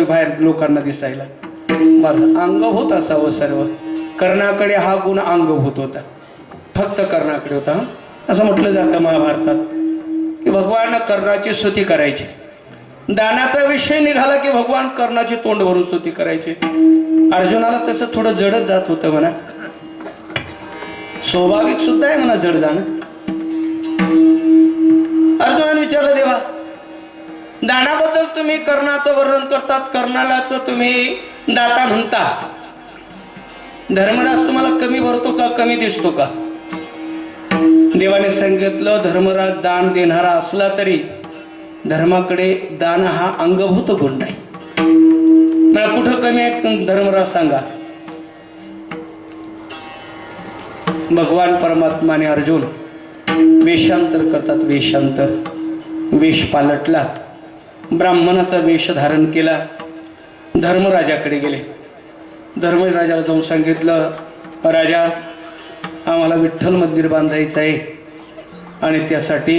दिसतोय बाहेर लोकांना दिसायला, माझं अंगभूत असावं सर्व. कर्णाकडे हा गुण अंगभूत होता, फक्त कर्णाकडे होता. असं म्हटलं जातं महाभारतात की भगवान कर्णाची स्तुती करायची. दानाचा विषय निघाला की भगवान कर्णाची तोंड भरून स्तुती करायची. अर्जुनाला तसं थोडं जडच जात होतं म्हणा, स्वाभाविक सुद्धा आहे म्हणा जड जाणं. अर्जुनाने विचारलं, देवा दानाबद्दल तुम्ही कर्णाचं वर्णन करतात, कर्णालाच तुम्ही दाता म्हणता, धर्मराज तुम्हाला कमी भरतो का, कमी दिसतो का? देवाने सांगितलं, धर्मराज दान देणारा असला तरी धर्माकडे दान हा अंगभूत गुण नाही. मला कुठं कमी आहे धर्मराज सांगा? भगवान परमात्माने अर्जुन वेशांतर करतात, वेशांतर. वेश पालटला, ब्राह्मणाचा वेश धारण केला, धर्मराजाकडे गेले. धर्मराजाला जाऊन सांगितलं, राजा आम्हाला विठ्ठल मंदिर बांधायचं आहे आणि त्यासाठी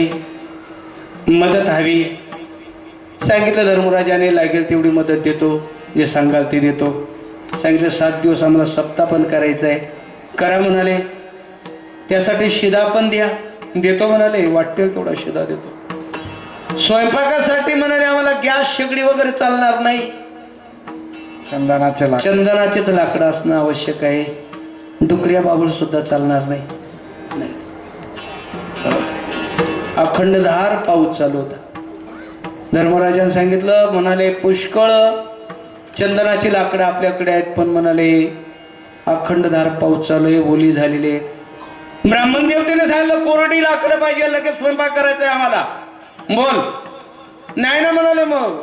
मदत हवी. सांगितलं धर्मराजाने, लागेल तेवढी मदत देतो, जे सांगाल ते देतो. सांगितलं 7 दिवस आम्हाला सप्ताह पण करायचं आहे, करा म्हणाले. त्यासाठी शिदा पण द्या, देतो म्हणाले, वाटेल तेवढा शिदा देतो. स्वयंपाकासाठी म्हणाले आम्हाला गॅस शेगडी वगैरे चालणार नाही, चंदनाचेच लाकडं असणं आवश्यक आहे, डुकऱ्या बाबूळ सुद्धा चालणार नाही. अखंडधार पाऊस चालू होता. धर्मराजाने सांगितलं, म्हणाले पुष्कळ चंदनाची लाकडं आपल्याकडे आहेत, पण म्हणाले अखंडधार पाऊस चालू आहे, ओली झालेली आहे. ब्राह्मण देवतेने सांगितलं कोरडी लाकडं पाहिजे, लगेच स्वयंपाक करायचा आहे आम्हाला. बोल. नाही ना म्हणाले, मग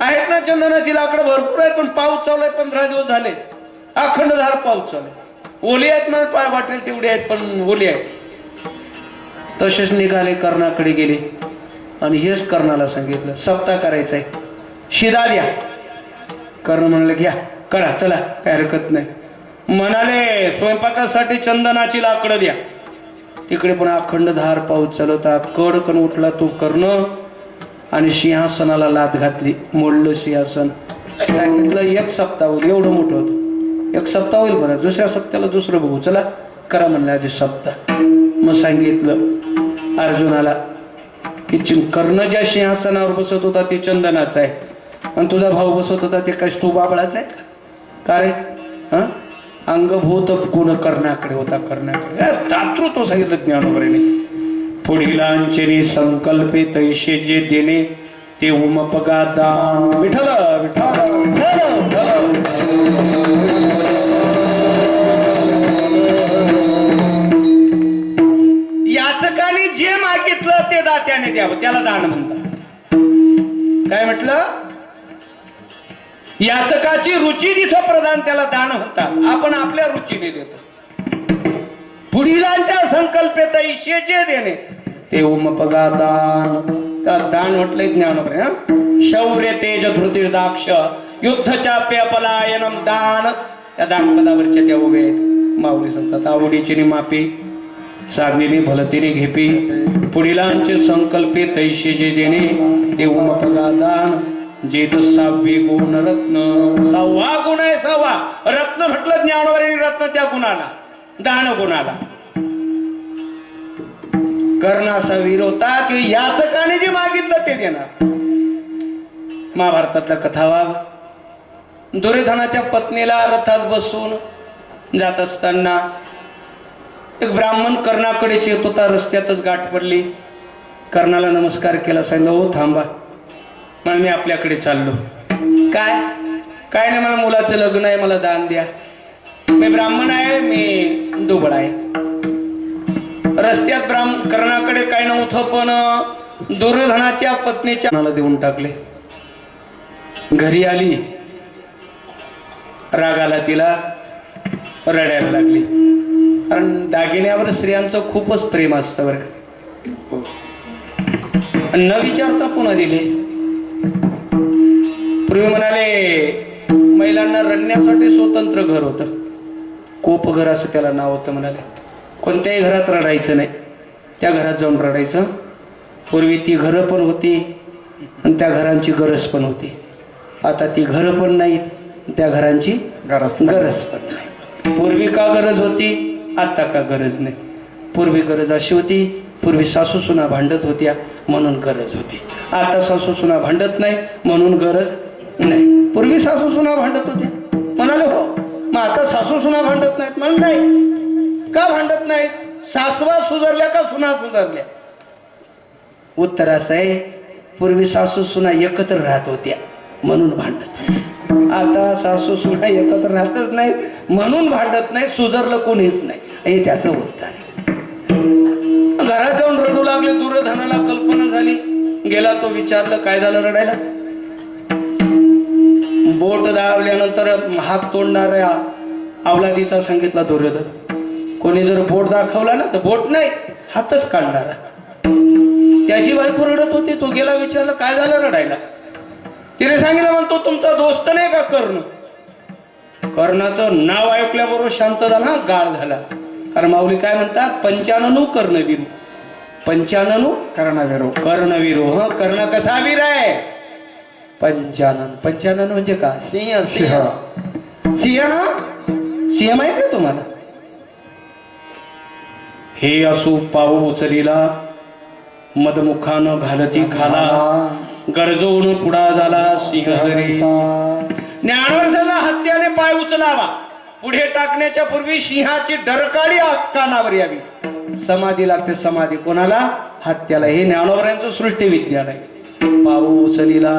आहेत ना चंदनाची लाकडं भरपूर आहेत, पण पाऊस चालू आहे, 15 दिवस झाले, अखंडधार पाऊस चालू आहे. ओली आहेत मला पाय वाटेल तेवढी आहेत, पण ओली आहेत. तसेच निघाले, कर्णाकडे गेले आणि हेच कर्णाला सांगितलं सप्ताह करायचा आहे, शिदा द्या. कर्ण म्हणलं घ्या, करा, चला काय हरकत नाही. म्हणाले स्वयंपाकासाठी चंदनाची लाकडं द्या. तिकडे पण अखंडधार पाऊस चालवता. कडकन उठला तो कर्ण आणि सिंहासनाला लाथ घातली, मोडलं सिंहासन. सांगितलं 1 सप्ताह होईल, एवढं मोठं होतं, 1 सप्ताह होईल बरं, दुसऱ्या सप्त्याला दुसरं बघू, चला करा म्हणलं आधी सप्ताह. मग सांगितलं अर्जुनाला की कर्ण ज्या सिंहासनावर बसत होता ते चंदनाचा आहे, आणि तुझा भाऊ बसत होता ते काय बाबळाचा आहे का रे? हा, अंगभूत गुण कर्णाकडे होता, कर्णाकडे. दातृत्व सांगितलं ज्ञानोबरीने. पुढीलांचे संकल्पे तैसे जे देणे ते उमपगा दान. विठ्ठल विठ्ठल याचकाने जे मागितलं ते दात्याने द्यावं, त्याला दान म्हणतात. काय म्हटलं? याचकाची रुची जिथं प्रधान त्याला दान होतात, आपण आपल्या रुचीने देतो. पुढीलांच्या संकल्पेत ईशेचे देणे ते उमपगा दान. त्या दान म्हटलंय ज्ञानोबरे. शौर्य तेज धृती दाक्ष युद्ध चाप्य पलायनम दान. त्या दान पदावरच्या त्या उभे माऊली सांगतात, आवडीची मापी साधलेली भलतीने घेपी. पुढीलांचे संकल्पे तैसे जे देणे ते उमपगा दान. जेत 6वे गुण रत्न. 6वा गुण आहे, 6वा रत्न म्हटलं ज्ञानोबरे. रत्न त्या गुणाला, दान गुणाला. कर्ण असा वीर होता की याचकाने जे मागितलं ते देणार. महाभारतातला कथाभाग. दुर्योधनाच्या पत्नीला रथात बसून जात असताना एक ब्राह्मण कर्णाकडेच येत होता. रस्त्यातच गाठ पडली. कर्णाला नमस्कार केला. सांगितलं, हो थांबा, मला मी आपल्याकडे चाललो. काय काय नाही, मला मुलाचं लग्न आहे, मला दान द्या. मी ब्राह्मण आहे, मी दुबळा आहे. रस्त्यात कर्णाकडे काय नव्हतं, पण दुर्योधनाच्या पत्नीच्या नाला देऊन टाकले. घरी आली, राग आला तिला, रडायला लागली. कारण दागिन्यावर स्त्रियांचं खूपच प्रेम असतं बरं का. न विचारता पुन्हा दिले. पूर्वी म्हणाले महिलांना रडण्यासाठी स्वतंत्र घर होतं, कोपघर असं त्याला नाव होतं. म्हणाले कोणत्याही घरात रडायचं नाही, त्या घरात जाऊन रडायचं. पूर्वी ती घरं पण होती आणि त्या घरांची गरज पण होती. आता ती घरं पण नाहीत, त्या घरांची गरज पण नाही. पूर्वी का गरज होती, आता का गरज नाही. पूर्वी गरज अशी होती, पूर्वी सासू सुना भांडत होत्या म्हणून गरज होती. आता सासू सुना भांडत नाही म्हणून गरज नाही. पूर्वी सासू सुना भांडत होत्या म्हणाले हो, मग आता सासू सुना भांडत नाहीत म्हणून नाही. का भांडत नाही? सासवा सुधारल्या का सुना सुधारल्या? उत्तर असं आहे, पूर्वी सासू सुना एकत्र राहत होत्या म्हणून भांडत. आता सासू सुना एकत्र राहतच नाही म्हणून भांडत नाही. सुधारलं कोणीच नाही, हे त्याचं उत्तर आहे. घरात जाऊन रडू लागले. दुर्योधनाला कल्पना झाली. गेला तो, विचारलं काय झालं रडायला. बोट दाबल्यानंतर हात तोडणाऱ्या अवलादीचा सांगितला दुर्योधन. कोणी जर बोट दाखवला ना तर बोट नाही, हातच काढणारा. त्याची बायको रडत होती. तो गेला, विचारलं काय झालं रडायला. तिने सांगितलं, म्हणतो तुमचा दोस्त नाही का कर्ण. कर्णाचं नाव ऐकल्याबरोबर शांत झाला, गाळ झाला. कारण माऊली काय म्हणतात, पंचाननू कर्णवीरू. पंचाननू कर्णवीरू. कर्णवीरू. ह कर्ण कसा वीर आहे. पंचानन. पंचानन म्हणजे का? सिंह. सिंह. सिंह. सिंह माहिती आहे तुम्हाला. हे असू पाहू उचलीला, मदमुखानं घालती खाला, गरजवून पुढा झाला सिंह जरी. ज्ञानवर्धनाला हत्याने पाय उचलावा, पुढे टाकण्याच्या पूर्वी सिंहाची डरकाळी कानावर यावी. समाधी लागते. समाधी कोणाला? हत्याला. हे ज्ञानोबरांचं सृष्टी विज्ञान आहे. पाऊ उचलीला,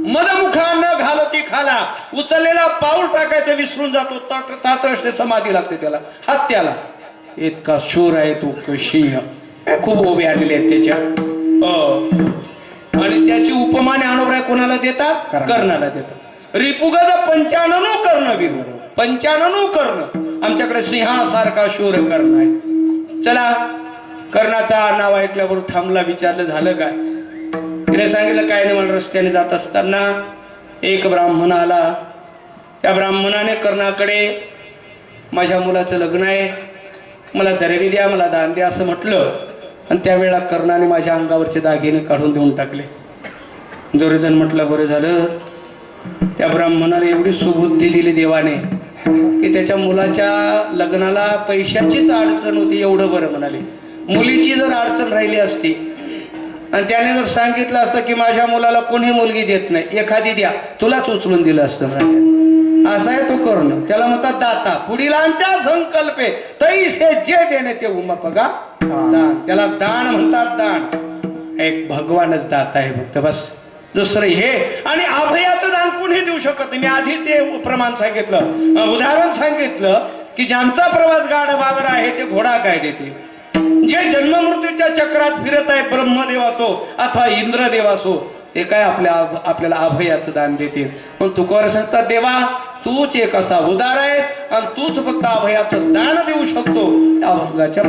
मदमुखानं घालती खाला. उचललेला पाऊल टाकायचं विसरून जातो, तातडते समाधी लागते त्याला, हत्याला. इतका शूर आहे तो सिंह. खूप उभे आलेले आहेत त्याच्या. आणि त्याची उपमा ज्ञानोबराय कोणाला देतात? कर्णाला देतात. रिपुगज पंचाननू कर्णवीर. पंचाननू कर्ण. आमच्याकडे सिंहासारखा शूर कर्ण आहे. चला, कर्णाचा नाव ऐकल्याबरोबर थांबला. विचारलं झालं काय. तिने सांगितलं काय नाही. मला रस्त्याने जात असताना एक ब्राह्मण आला. त्या ब्राह्मणाने कर्णाकडे माझ्या मुलाचं लग्न आहे, मला दरवी द्या, मला दान द्या असं म्हटलं. आणि त्यावेळेला कर्णाने माझ्या अंगावरचे दागिने काढून देऊन टाकले. दुर्योधन म्हटलं बरं झालं, त्या ब्राह्मणाला एवढी सुबुद्धी दिली देवाने की त्याच्या मुलाच्या लग्नाला पैशाचीच अडचण होती. एवढं बरं म्हणाले. मुलीची जर अडचण राहिली असती आणि त्याने जर सांगितलं असतं की माझ्या मुलाला कोणी मुलगी देत नाही, एखादी द्या, तुलाच उचलून दिलं असतं म्हणाले. असा आहे तो कर्ण. त्याला म्हणतात दाता. पुढीलांच्या संकल्पे तैसे जे देणे ते उमा बघा दान. त्याला दान म्हणतात. दान एक भगवानच दाता आहे फक्त, बस. दुसरं हे. आणि अभयाचं दान कोणी देऊ शकत नाही. मी आधी ते प्रमाण सांगितलं, उदाहरण सांगितलं की ज्यांचा प्रवास गाढवावर आहे ते घोडा काय देते. जे जन्म मृत्यूच्या चक्रात फिरत आहेत, ब्रह्मदेव असो अथवा इंद्रदेव असो, ते काय आपल्याला अभयाचं दान देतील. पण तुकोर सांगतात देवा तूच एक असा उदार आहे आणि तूच फक्त अभयाचं दान देऊ शकतो. अभंगाच्या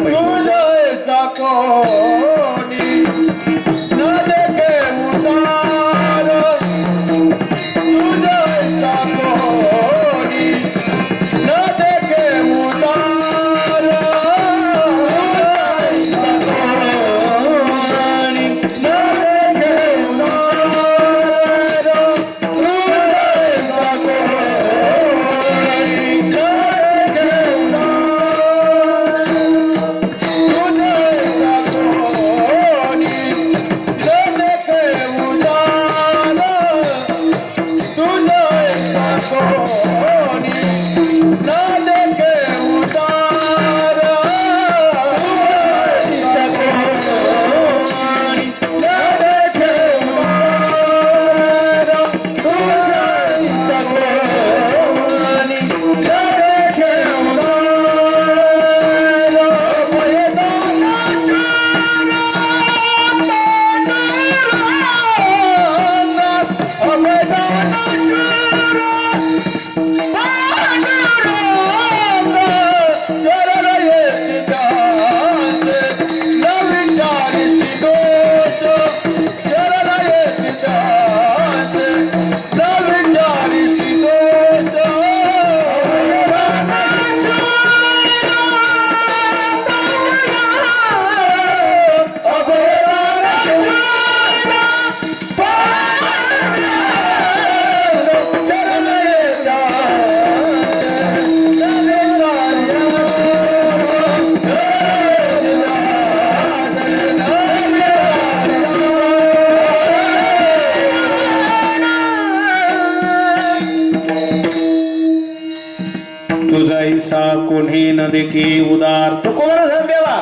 की उदार. तू कोणाला सांग देवा,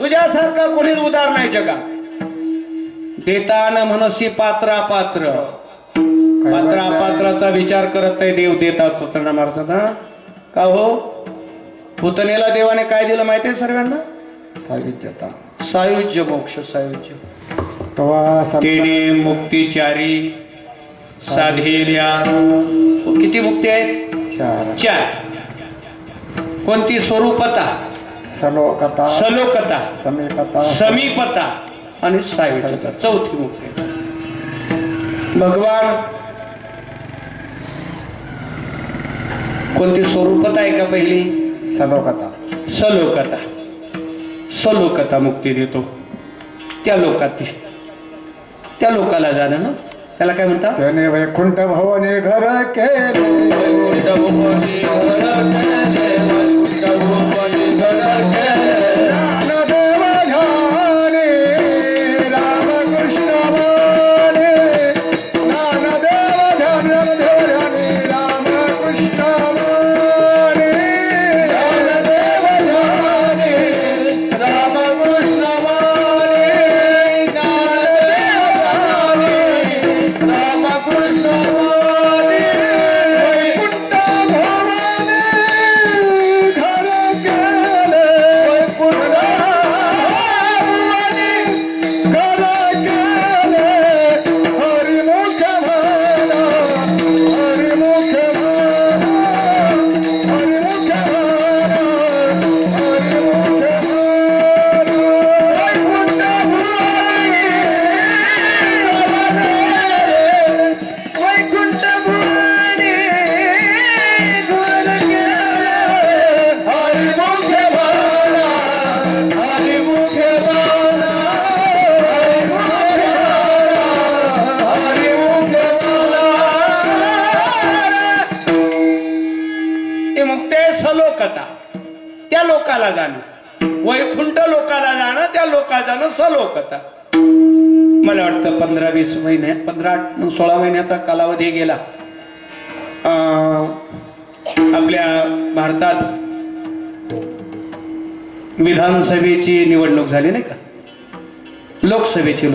तुझ्यासारखा कोणीच उदार नाही जगात. देताना मनसी पात्रा पात्र, पात्रा पात्राचा विचार करत नाही देव देतात पुतना मारतात. हा का हो, पुतनेला देवाने काय दिलं माहितीये सर्वांना? सायुज्यता, सायुज्य मोक्ष. सायुज्य तेव्हा तेने मुक्तिचारी साधेल्या. किती मुक्ती आहेत? चार. 4. कोणती? स्वरूपता, सलोकता, सलोकता, समीपता, समीपता आणि सायुज्यता. 4थी मुक्ती. भगवान कोणती? स्वरूपता आहे का पहिली? सलोकता. सलोकता. सलोकता मुक्ती देतो. त्या लोकात, त्या लोकाला जाणं ना, त्याला काय म्हणतात? त्याने वैकुंठ भवने घर केले, वैकुंठ भवनी घर केले, वैकुंठ भवनी घर केले. ज्ञानदेव ध्याने रामकृष्ण बोले, ज्ञानदेव ध्याने रामकृष्ण बोले, ज्ञानदेव ध्याने रामकृष्ण बोले, ज्ञानदेव ध्याने रामकृष्ण बोले. वैकुंठ भवने घर केले, वैकुंठ भवने घर केले, हरिमुख भाला, हरिमुख भाला, हरिमुख भाला, हरिमुख भाला. वैकुंठ भवने घर केले, हरिमुख भाला, हरिमुख भाला, हरिमुख हे मग ते सलोकता, त्या लोकाला जाणं. वैकुंठ लोकाला जाणं, त्या लोकाला जाणं सलोकता. मला वाटतं 15-20 महिने, 15-16 महिन्याचा कालावधी गेला. आपल्या भारतात विधानसभेची निवडणूक झाली नाही का? लोकसभेची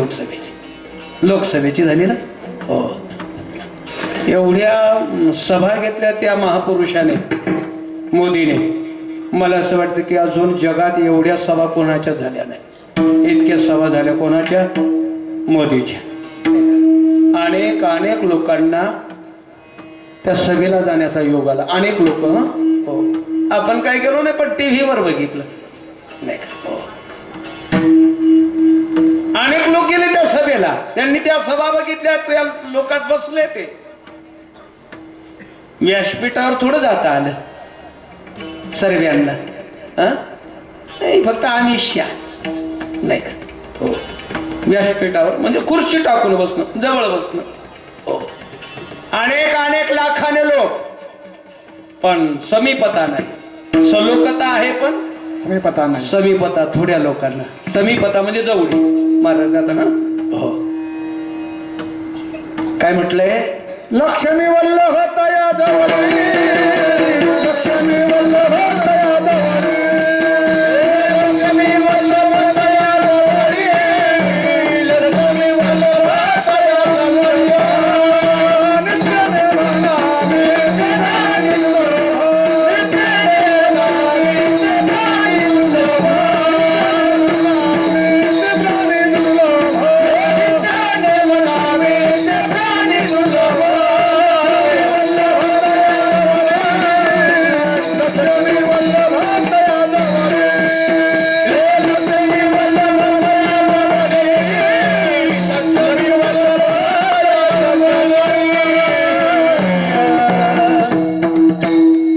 झाली ना. हो. एवढ्या सभा घेतल्या त्या महापुरुषाने, मोदीने. मला असं वाटतं की अजून जगात एवढ्या सभा कोणाच्या झाल्या नाही. इतक्या सभा झाल्या कोणाच्या? मोदीच्या. अनेक लोकांना त्या सभेला जाण्याचा योग आला. अनेक लोक. हो. आपण काय केलो नाही, पण टीव्हीवर बघितलं नाही का? हो. अनेक लोक गेले त्या सभेला, त्यांनी त्या सभा बघितल्या, त्या लोकात बसले. ते व्यासपीठावर थोडं जाता आलं सर्वांना. नाही, फक्त आम्ही नाही का? हो. व्यासपीठावर म्हणजे खुर्ची टाकून बसणं, जवळ बसणं. हो. अनेक लाखाने लोक, पण समीपता नाही. सलोकता आहे पण समीपता नाही. समीपता थोड्या लोकांना. समीपता म्हणजे जवळ महाराजांना. हो. काय म्हटलंय? लक्ष्मी वल्लभ तया जवळी, लक्ष्मी वल्लभ तया जवळी, लक्ष्मी वल्लभ तया जवळी, लक्ष्मी वल्लभ तया जवळी. नित्यदेव नामे जनानी लो, नित्यदेव नामे जनानी लो, जनानी लो, नित्यदेव नामे जनानी लो.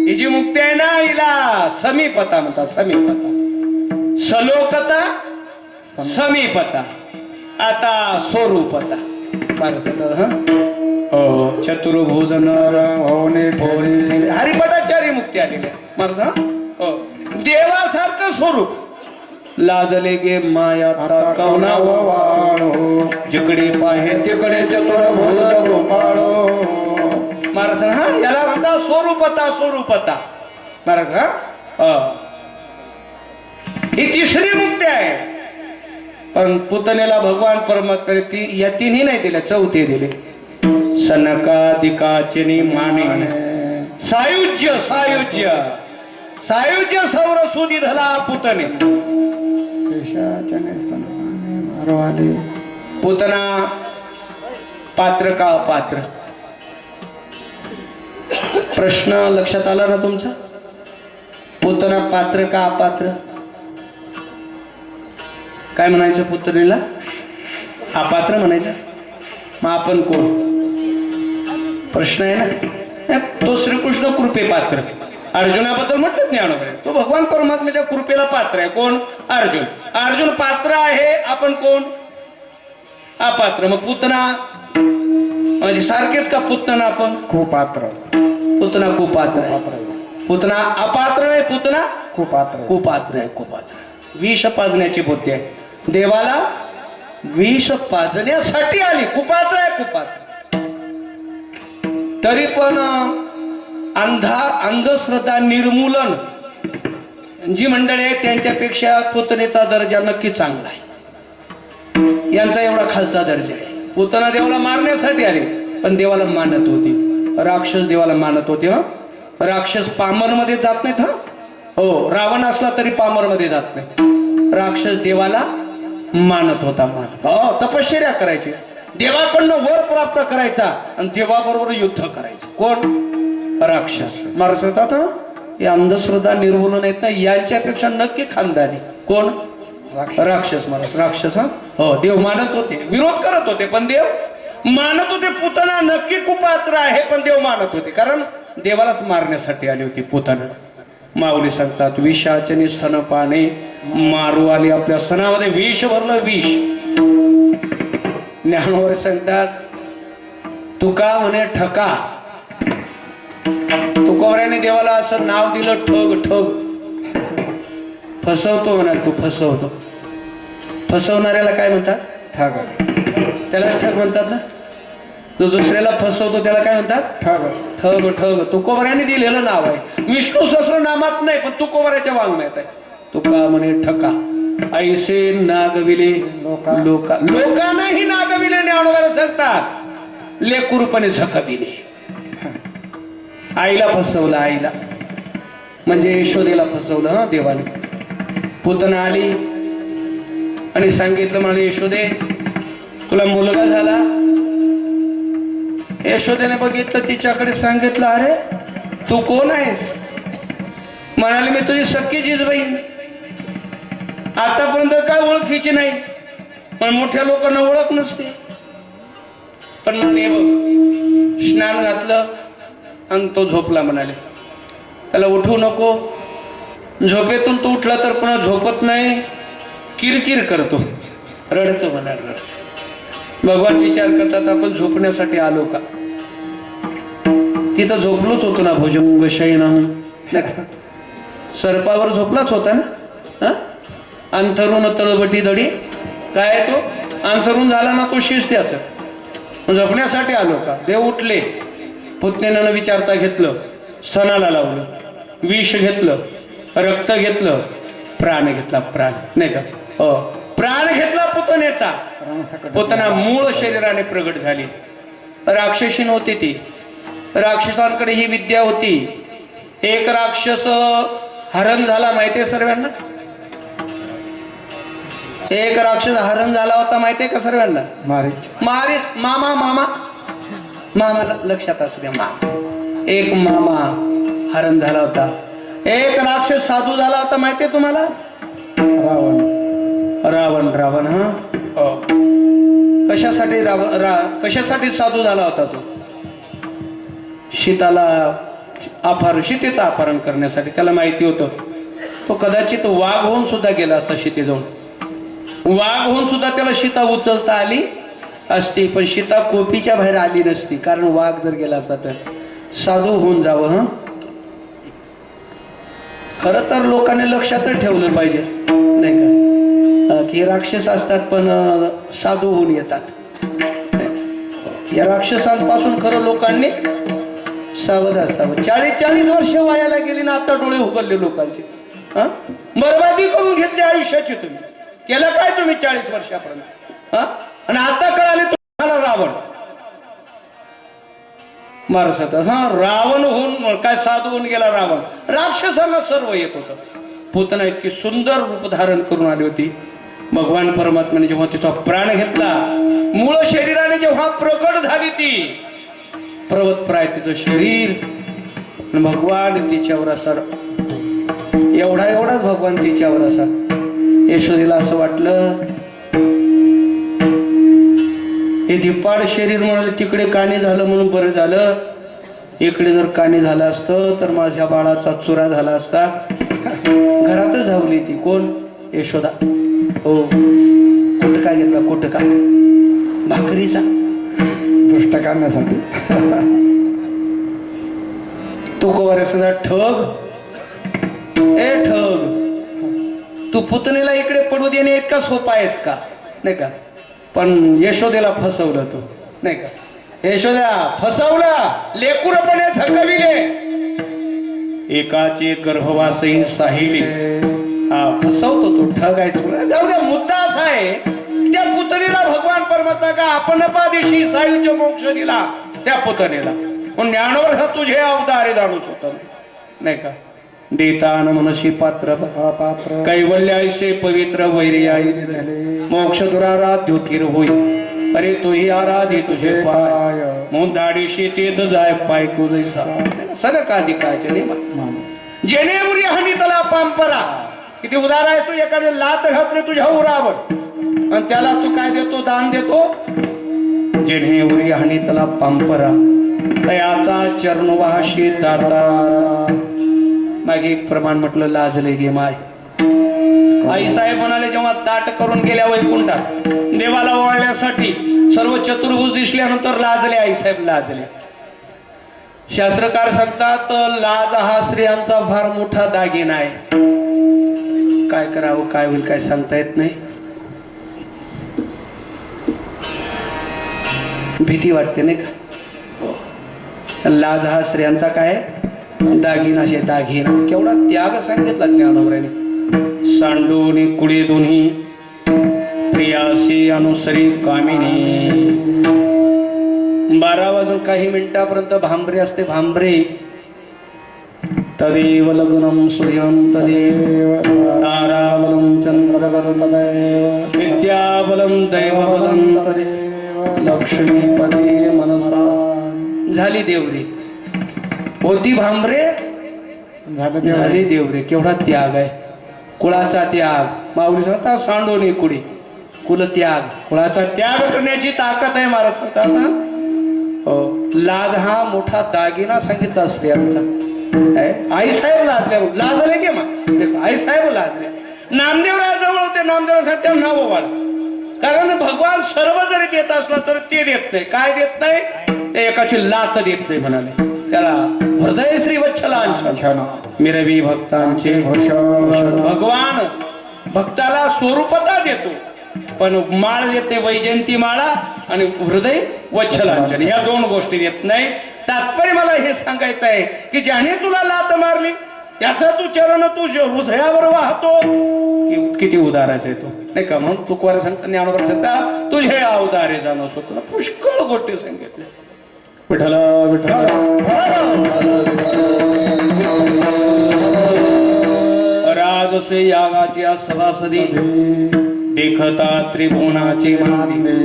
ही जी मुक्ती आहे ना, हिला समीपता म्हणतात. समीपता. सलोकता, समीपता. आता स्वरूपता. हो. चतुर्भुज नर होणे ठेवणे हरिपटाचारी मुक्ती आलेली महाराज. हो. देवासारखं स्वरूप. लाजले गे माया कवना वाळो, जिकडे पाहे तिकडे चतुर्भुज गोपाळो. महाराज. हा, याला म्हणतात स्वरूपता. महाराज. ही तिसरी मुक्ती आहे. पण पुतनेला भगवान परमात्म्याने ती या तिन्ही नाही दिल्या, चौथे दिले. सनकादिकाचनी माने सायुज्य सायुज्य सायुज्य सौर सुधी धला पुतने. पेशाचने स्तनपाने मारवाले. पुतना पात्र का अपात्र? प्रश्न लक्षात आला ना तुमचा? पुतना पात्र का अपात्र? काय म्हणायचं पुतणीला? अपात्र म्हणायचं. मग आपण कोण? प्रश्न आहे ना. तो श्रीकृष्ण कृपे पात्र. अर्जुनाबद्दल म्हटलं ज्ञानोबा, तो भगवान परमात्म्याच्या कृपेला पात्र आहे. कोण? अर्जुन. अर्जुन पात्र आहे, आपण कोण? अपात्र. मग पुतना म्हणजे सारखेच का पुतना? आपण कुपात्र. पुतना कुपात्र आहे. पुतना अपात्र आहे, पुतना कुपात्र. कुपात्र आहे. कुपात्र विष पाजण्याची बुद्धी आहे. देवाला विष पाजण्यासाठी आली. कुपात्र आहे, कुपात्र. तरी पण अंधश्रद्धा निर्मूलन जी मंडळी आहे त्यांच्यापेक्षा पुतनेचा दर्जा नक्की चांगला आहे. यांचा एवढा खालचा दर्जा आहे. पुतना देवाला मारण्यासाठी आले, पण देवाला मानत होती. राक्षस देवाला मानत होते. राक्षस पामर मध्ये जात नाहीत. हो, रावण असला तरी पामर मध्ये जात नाही. राक्षस देवाला मानत होता. हो, तपश्चर्या करायची, देवाकडनं वर प्राप्त करायचा आणि देवाबरोबर युद्ध करायचं. कोण? राक्षस. महाराष्ट्रात या अंधश्रद्धा निर्मूलन आहेत ना, यांच्यापेक्षा नक्की खानदानी. कोण? राक्षस. महाराज राक्षस. हो, देव मानत होते, विरोध करत होते, पण देव मानत होते. पुतना नक्की कुपात्र आहे, पण देव मानत होते, कारण देवालाच मारण्यासाठी आली होती पुतना. माऊली सांगतात विषाचनी स्तनपाने मारू आली. आपल्या स्तनामध्ये विष भरलं, विष. ज्ञानोबा सांगतात तुका म्हणे ठका. तुकोबऱ्याने देवाला असं नाव दिलं, ठग. ठग फसवतो म्हणा तू, फसवतो. फसवणाऱ्याला काय म्हणतात? ठग. त्याला ठग म्हणतात ना. जो दुसऱ्याला फसवतो त्याला काय म्हणतात? ठग. ठग. ठग तुकोबऱ्याने दिलेलं नाव आहे. विष्णू सहस्रनामात नाही, पण तुकोबऱ्याच्या वाङ्मयात आहे. तुका म्हणे ठका. ऐसे नागविले लोकांनाही नागविले. ज्ञानोबा सांगतात लेकुरपणे झकविले. आईला फसवलं, आईला म्हणजे यशोदेला फसवलं देवाने. पुतना आली आणि सांगितलं म्हणे यशोदे तुला मुलगा झाला. यशोदेने बघितलं, तिच्याकडे सांगितलं अरे तू कोण आहेस? म्हणाली मी तुझी सख्खी जिजबाई. आतापर्यंत काय ओळखीची नाही, पण मोठ्या लोकांना ओळख नसते. पण म्हणे बघ स्नान घातलं आणि तो झोपला. म्हणाले त्याला उठवू नको. झोपेतून तो उठला तर पुन्हा झोपत नाही, किरकिर करतो, रडतो. म्हणा भगवान विचार करतात आपण झोपण्यासाठी आलो का? तिथं झोपलोच होतो ना. भुजंग शयनम. सर्पावर झोपलाच होता ना. अंथरून तळबटी दडी. काय तो अंथरून झाला ना तो शिस त्याच. झोपण्यासाठी आलो का? देव उठले. पुतनेनं विचारता घेतलं, स्तनाला लावलं, विष घेतलं, रक्त घेतलं, प्राण घेतला. प्राण नाही का? हो, प्राण घेतला पुतनेचा. पुतना मूळ शरीराने प्रगट झाली. राक्षसीन होती ती. राक्षसांकडे ही विद्या होती. एक राक्षस हरण झाला माहितीये सर्वांना? एक राक्षस हरण झाला होता माहितीये का सर्वांना? मारीच. मामा. मामाला लक्षात असू द्या. एक मामा हरण झाला होता. एक राक्षस साधू झाला होता माहितीये तुम्हाला? रावण. हा, कशासाठी कशासाठी साधू झाला होता तो? सीतेचं अपहरण करण्यासाठी. त्याला माहिती होतं तो कदाचित वाघ होऊन सुद्धा गेला असता सीतेजवळ. वाघ होऊन सुद्धा त्याला सीता उचलता आली असती, पण सीता कोपीच्या बाहेर आली नसती, कारण वाघ जर गेला असता तर. साधू होऊन जावं. खरं तर लोकांनी लक्षातच ठेवलं पाहिजे नाही का, की राक्षस असतात पण साधू होऊन येतात. या राक्षसांपासून खरं लोकांनी सावध असावं. 40 वर्ष वायाला गेली ना, आता डोळे उघडले लोकांचे. बरबादी करून घेतली वर्षाचे तुम्ही केलं काय तुम्ही 40 वर्षापर्यंत हा? आणि आता कळाले तुम्हाला रावण मारसात हा रावण होऊन काय साधू होऊन गेला रावण. राक्षसांना सर्व येत होतं. पुतना इतकी सुंदर रूप धारण करून आली होती. भगवान परमात्म्याने जेव्हा तिचा प्राण घेतला, मूळ शरीराने जेव्हा प्रकट झाली ती पर्वतप्राय तिचं शरीर, भगवान तिच्यावर असा एवढाच भगवान तिच्यावर असा. यशोदेला असं वाटलं हे धिप्पाड शरीर म्हणाले तिकडे काणी झालं म्हणून बरं झालं. इकडे जर काणी झालं असतं तर माझ्या बाळाचा चुरा झाला असता. घरातच धावली ती. कोण? यशोदा. हो, कुटका घेतला, कुटका भाकरीचा दुष्ट करण्यासाठी. तू कवर सदा ठग, ए ठग, तू पुतणीला इकडे पडू देणे इतका सोपा आहेस का? नाही का? पण यशोदेला फसवलं तू, नाही का? यशोदा फसवला, लेकुरपणे थकविले, एकाचे गर्भवासही साहिले. हा, फसवतो तो, ठगायचं. जाऊ द्या, मुद्दा असा आहे त्या पुतणीला भगवान परमात्मा का आपण पादिशी सायुज्य मोक्ष दिला त्या पुतणीला. पण ज्ञानवर तुझे अवतारे जाणूच होत, नाही का? देतान मनशी पात्र पात्र कैवल्य ऐसे पवित्र वैरी आई मोक्ष दुराराध्य होतीर होई. अरे तोही आराधी तुझे पाय मग दाडीशी तेच जाय पाय कुजैसा सगळं का दिकायचे नाही. जेणे उरी हानी तला पांपरा. किती उदार आहे. तू एखादे लात घातले तुझ्या उरावर आणि त्याला तू काय देतो? दान देतो. जेणे उरी हानी तला पांपरा तयाचा चरणवाशी दाता. मागे एक प्रमाण म्हटलं लाजले गे माय. आई साहेब म्हणाले जेव्हा ताट करून गेल्या वैकुंठात देवाला ओवाळण्यासाठी सर्व चतुर्भुज दिसल्यानंतर लाजले आई साहेब, लाजले. शास्त्रकार सांगतात लाज हा स्त्रियांचा फार मोठा दागिना आहे. काय करावं काय होईल काय सांगता येत नाही. भीती वाटते नाही का? लाज हा स्त्रियांचा काय दागिना शे दागिना. केवढा त्याग सांगितला ज्ञानोबराने. सांडूनी कुडी दोन्ही प्रियासी अनुसरी कामिनी. 12 वाजून काही मिनिटापर्यंत भांबरे असते. भांबरे तदेव लग्नम सूर्यम तदेव ताराबलम चंद्रबलम तदेव विद्याबलम दैवबलम तदेव लक्ष्मीपदे मनसा. झाली देवरी. होती भांबरे, झाली देवरे. केवढा त्याग आहे. कुळाचा त्याग. माऊली सांगता सांडोनी कुडी. कुल त्याग, कुळाचा त्याग करण्याची ताकद आहे महाराज सांगतात ना. हो, लाज हा मोठा दागिना सांगितला स्त्रियांचा. आई साहेब लाजल्या, लाजले गे मग आई साहेब लाजल्या. नामदेवराजवळ होते. नामदेवराज त्यांना नाव ओवाळ. कारण भगवान सर्व जरी देत असला तर ते देत नाही. काय देत नाही? ते एकाची लात देत नाही म्हणाले. त्याला हृदय श्री वत्सलांच्या मिरवी भक्तांचे भगवान भक्ताला स्वरूपता देतो पण माळ देते वैजयंती माळा आणि हृदय वत्सलांचन या दोन गोष्टी देत नाही. तात्पर्य मला हे सांगायचं आहे की ज्याने तुला लात मारली त्याचा तू चरण तू हृदयावर वाहतो. किती उदारायचं आहे तो, नाही का? म्हणून तुकोबारा सांगता ज्ञानोबा सांगता तुझे अवतारे जाणवस होतो. पुष्कळ गोष्टी सांगितल्या. विठ्ठल विठ्ठल राजसे यागाच्या सभासदी देखता त्रिभुवनाचे मांदी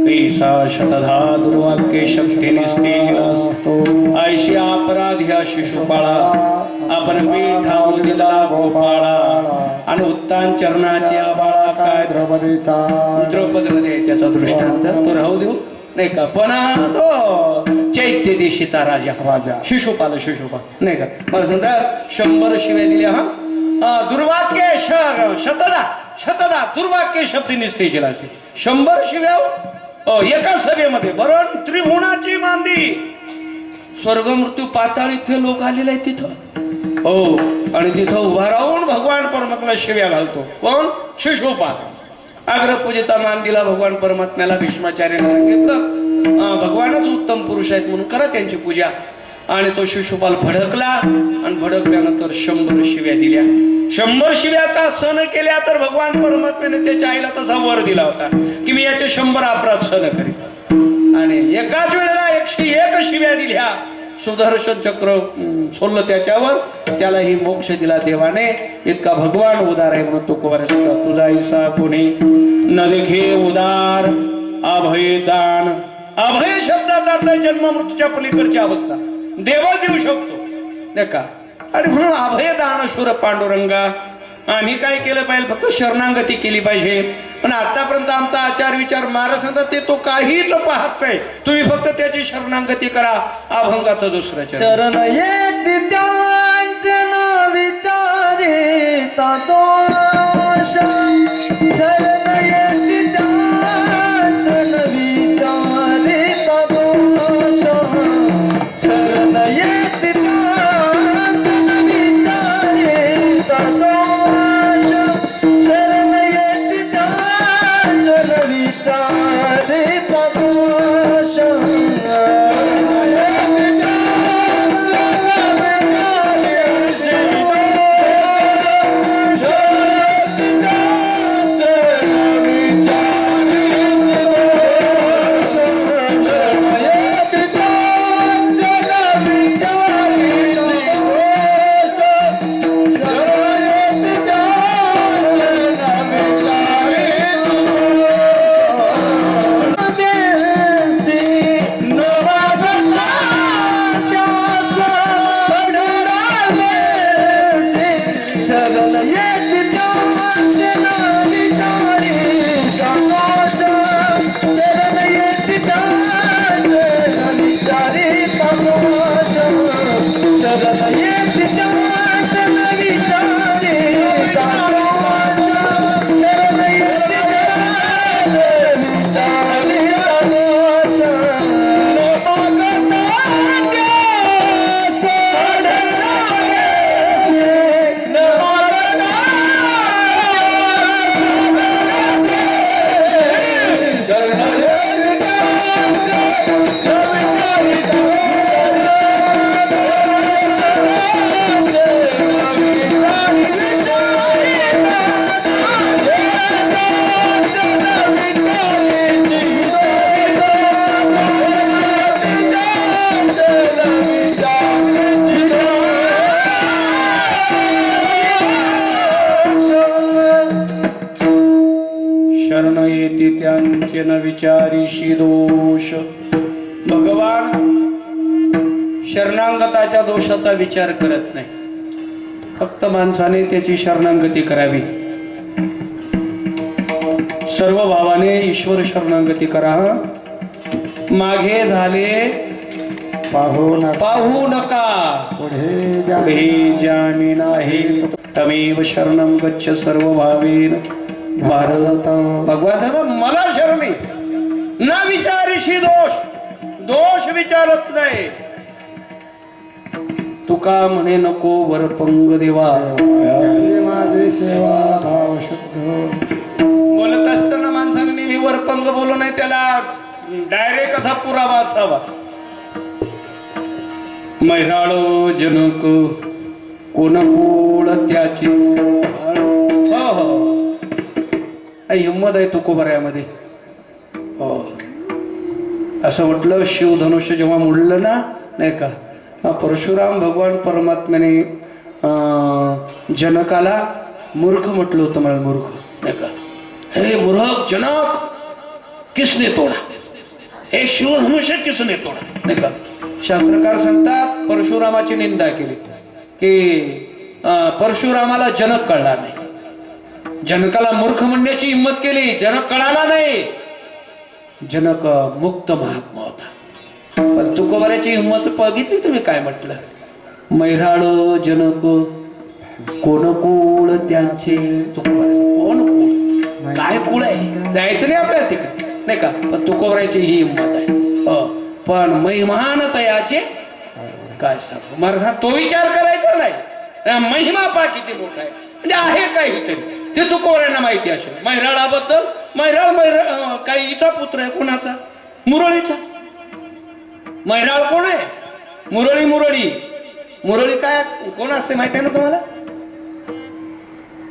कैसा शतधा दुर्वाक्य शक्ती निस्तेज ऐशी अपराध्या शिशुपाळा आपण पीठावर दिला गोपाळा आणि उत्तान चरणाच्या बाळा. काय द्रौपदीमध्ये त्याचा दृष्टांत तो राहू देऊ नाही का? पण तो चैत्य देशीचा राजा शिशुपाल नाही का? मला सांगता 100 शिव्या दिल्या. हा, दुर्वाक्य शतदा दुर्वाक्य शब्दी निस्तेजला 100 शिव्या एका सभेमध्ये. बरोबर त्रिभुवनाची मांदी. स्वर्ग मृत्यू पाताळ इथे लोक आलेले आहेत तिथं. हो, आणि तिथं उभा राहून भगवान परमात्म्याला शिव्या घालतो. कोण? शिशुपाल. अग्रपूजिता मान दिला भगवान परमात्म्याला. भीष्माचार्याने सांगितलं भगवानच उत्तम पुरुष आहेत म्हणून करा त्यांची पूजा. आणि तो शिशुपाल भडकला आणि भडकल्यानंतर 100 शिव्या दिल्या. 100 शिव्या का सहन केल्या तर भगवान परमात्म्याने त्याच्या आईला तसा वर दिला होता की मी याचे 100 अपराध सहन करेन. आणि एकाच वेळेला 101 शिव्या दिल्या. सुदर्शन चक्र सोडलं त्याच्यावर, त्यालाही मोक्ष दिला देवाने. इतका भगवान उदार आहे म्हणून तो कुमार तुझा ऐसा कोणी न देखे उदार अभयदान. अभय शब्दाचा अर्थ जन्म मृत्यूच्या पलीकडची अवस्था देव देऊ शकतो नाही का. आणि म्हणून अभयदान शूर पांडुरंगा. आम्ही काय केलं पाहिजे, फक्त शरणागती केली पाहिजे. पण आतापर्यंत आमचा आचार विचार महाराज सांगतात ते तो काहीच पाहत नाही. तुम्ही फक्त त्याची शरणागती करा. अभंगाचं दुसरं चरण येती त्यांचन विचारिता दोष. चरण येती त्यांचन विचारिता दोष. चरण येती त्यांचन विचारिता दोष. चरण येती त्यांचन विचारिता दोष. त्यांचे न विचारीशी दोष. भगवान शरणागताच्या दोषाचा विचार करत नाही. फक्त माणसाने त्याची शरणागती करावी. सर्व भावाने ईश्वर शरणागती करा. मागे झाले पाहू नका पुढे जाणे नाही. तमेव शरणं गच्छ सर्व भावेन भारत. भगवान मला शरणी न विचारीशी दोष. दोष विचारत नाही. तुका म्हणे नको वरपंग देवा. माझी सेवा भाव शुद्ध. बोलत असताना माणसाने नेहमी वरपंग बोलू नये. त्याला डायरेक्ट असा पुरावा असावा. मैराळो जनक कोण कोळ त्याची. हो हो हिंमत आहे तुकोबऱ्यामध्ये. हो असं म्हटलं शिवधनुष्य जेव्हा मुडलं ना नाही का, परशुराम भगवान परमात्म्याने जनकाला मूर्ख म्हटलं होतं. मला मूर्ख नाही का. हे मूर्ख जनक किसने तोडा. हे शिवधनुष्य किसने तोडा नाही का. शास्त्रकार सांगतात परशुरामाची निंदा केली की परशुरामाला जनक कळला नाही. जनकाला मूर्ख म्हणण्याची हिंमत केली. जनक कळाला नाही. जनक मुक्त महात्मा होता. पण तुकोबऱ्याची हिंमत बघितली तुम्ही काय म्हटलं. मैराळ जनक कोण कुळ त्यांचे. कोण कुळ काय कुळ आहे जायचं नाही आपल्या तिकडे नाही का. पण तुकोबऱ्याची ही हिंमत आहे. पण महिमान तयाचे काय सांगू महाराज. तो विचार करायचा नाही. महिमा पा किती मोठा आहे. म्हणजे आहे काहीतरी ते तुकोबऱ्यांना माहिती असेल. मैराळाबद्दल मैराळ काही हिचा पुत्र आहे. कोणाचा. मुरळीचा. मैराळ कोण आहे. मुरळी. मुरळी काय कोण असते माहिती आहे ना तुम्हाला.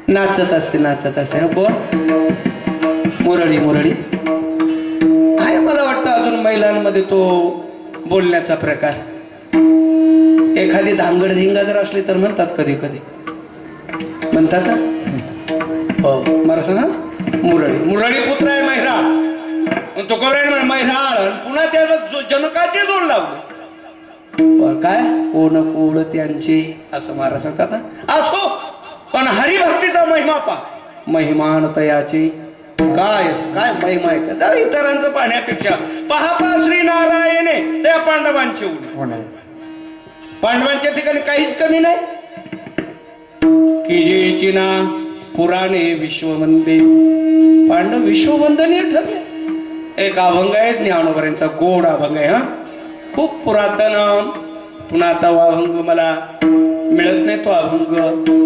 नाचत असते हं, कोण? मुरळी आहे. मला वाटतं अजून महिलांमध्ये तो बोलण्याचा प्रकार. एखादी धांगड धिंगा जर असली तर म्हणतात, कधी म्हणतात ना? हो, मला सांगा. मुरळी पुत्र आहे मैराळ. तो कवराय मैराळ, पुन्हा त्याला जनकाचे जोड लावले. काय कोण कोण त्यांचे असं महाराज सांगतात ना. असो, पण हरिभक्तीचा महिमा पा, महिमान तयाची काय काय महिमा आहे का इतरांचं पाहण्यापेक्षा. पहा श्री नारायणे त्या पांडवांचे उणे. पांडवांच्या ठिकाणी काहीच कमी नाही. की जे चिना पुराणे विश्ववंदे, पांडव विश्ववंदनीय ठरले. एक अभंग आहे ज्ञानोबऱ्यांचा, गोड अभंग आहे. हा, खूप पुरातन. पुन्हा आता अभंग मला मिळत नाही. तो अभंग